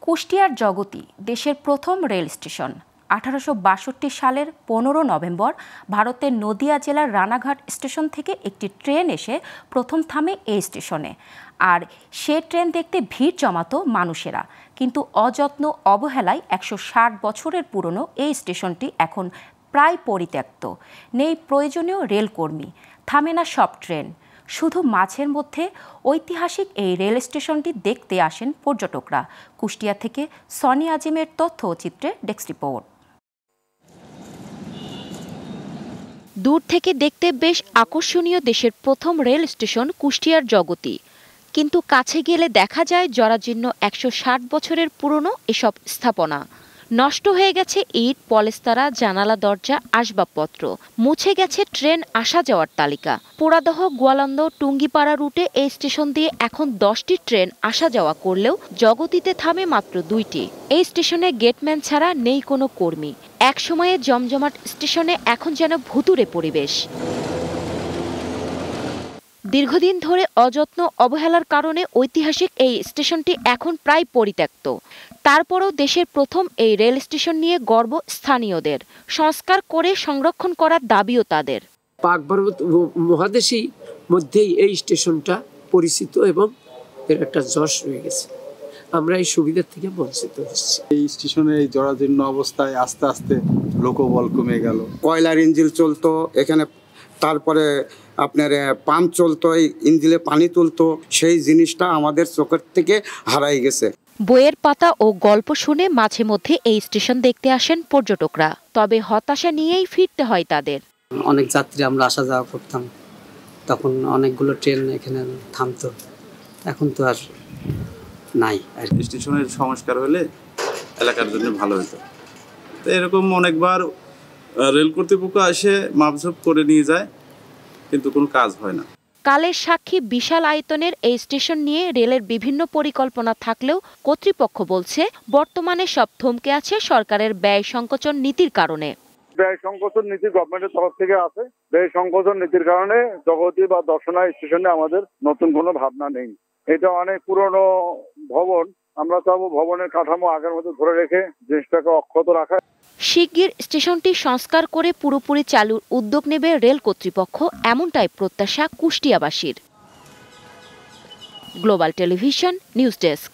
কুষ্টিয়ার জগতী দেশের প্রথম রেল স্টেশন। 1862 সালের 15 নভেম্বর ভারতের নদিয়া জেলার রানাঘাট স্টেশন থেকে একটি ট্রেন এসে প্রথম থামে এই স্টেশনে। আর সে ট্রেন দেখতে ভিড় জমাতো মানুষেরা, কিন্তু অযত্ন অবহেলায় 160 বছরের পুরনো এই স্টেশনটি এখন প্রায় পরিত্যক্ত। নেই প্রয়োজনীয় রেলকর্মী, থামে না সব ট্রেন। শুধু মাঝের মধ্যে ঐতিহাসিক এই রেল স্টেশনটি দেখতে আসেন পর্যটকরা। কুষ্টিয়া থেকে সনি আজিমের তথ্য ও চিত্রে ডেস্ক রিপোর্ট। দূর থেকে দেখতে বেশ আকর্ষণীয় দেশের প্রথম রেল স্টেশন কুষ্টিয়ার জগতী, কিন্তু কাছে গেলে দেখা যায় জরাজীর্ণ 160 বছরের পুরনো এসব স্থাপনা। নষ্ট হয়ে গেছে ইট, পলেস্তারা, জানালা, দরজা, আসবাবপত্র। মুছে গেছে ট্রেন আসা যাওয়ার তালিকা। পোড়াদহ, গোয়ালন্দ, টুঙ্গিপাড়া রুটে এই স্টেশন দিয়ে এখন 10টি ট্রেন আসা যাওয়া করলেও জগতীতে থামে মাত্র 2টি। এই স্টেশনে গেটম্যান ছাড়া নেই কোনো কর্মী। এক সময়ে জমজমাট স্টেশনে এখন যেন ভুতুড়ে পরিবেশ। দীর্ঘদিন ধরে অযত্ন অবহেলার কারণে ঐতিহাসিক এই স্টেশনটি এখন প্রায় পরিত্যক্ত। তারপরও দেশের প্রথম এই রেল স্টেশন নিয়ে গর্ব স্থানীয়দের। সংস্কার করে সংরক্ষণ করার দাবিও তাদের। পাক ভারত মহাদেশেই মধ্যেই এই স্টেশনটা পরিচিত এবং এর একটা যশ রয়ে গেছে। আমরা এই সুবিধার থেকে বঞ্চিত হচ্ছি। এই স্টেশনের এই জরাজীর্ণ অবস্থায় আস্তে আস্তে লোকবল কমে গেল। কয়লার ইঞ্জিন চলতো এখানে, তারপরে আপনার পাম্প চলতো, এই ইঞ্জিনে পানি তুলতো। সেই জিনিসটা আমাদের চোখের থেকে হারাই গেছে। বইয়ের পাতা ও গল্প শুনে মাঝে মধ্যে এই স্টেশন দেখতে আসেন পর্যটকরা, তবে হতাশা নিয়েই ফিরতে হয় তাদের। অনেক যাত্রী আমরা আসা যাওয়া করতাম, তখন অনেকগুলো ট্রেন এখানে থামতো, এখন তো আর নাই। স্টেশনের সংস্কার হলে এলাকার জন্য ভালো হতো। তো এরকম অনেকবার রেল কর্তৃপক্ষ এসে মাপঝোপ করে নিয়ে যায়, কিন্তু কোনো কাজ হয় না। কালের সাক্ষী বিশাল আয়তনের এই স্টেশন নিয়ে রেলের বিভিন্ন পরিকল্পনা থাকলেও কর্তৃপক্ষ বলছে বর্তমানে সব থমকে আছে সরকারের ব্যয় সংকোচন নীতির কারণে। ব্যয় সংকোচন নীতি গভর্নমেন্টের তরফ থেকে আছে। ব্যয় সংকোচন নীতির কারণে জগতী বা দর্শনা স্টেশনে আমাদের নতুন কোনো ভাবনা নেই। এটা অনেক পুরনো ভবন, আমরা চাবো ভবনের কাঠামো আগের মতো ধরে রেখে জিনিসটাকে অক্ষত রাখা। শিগগির স্টেশনটি সংস্কার করে পুরোপুরি চালুর উদ্যোগ নেবে রেল কর্তৃপক্ষ, এমনটাই প্রত্যাশা কুষ্টিয়াবাসীর। Global television news desk.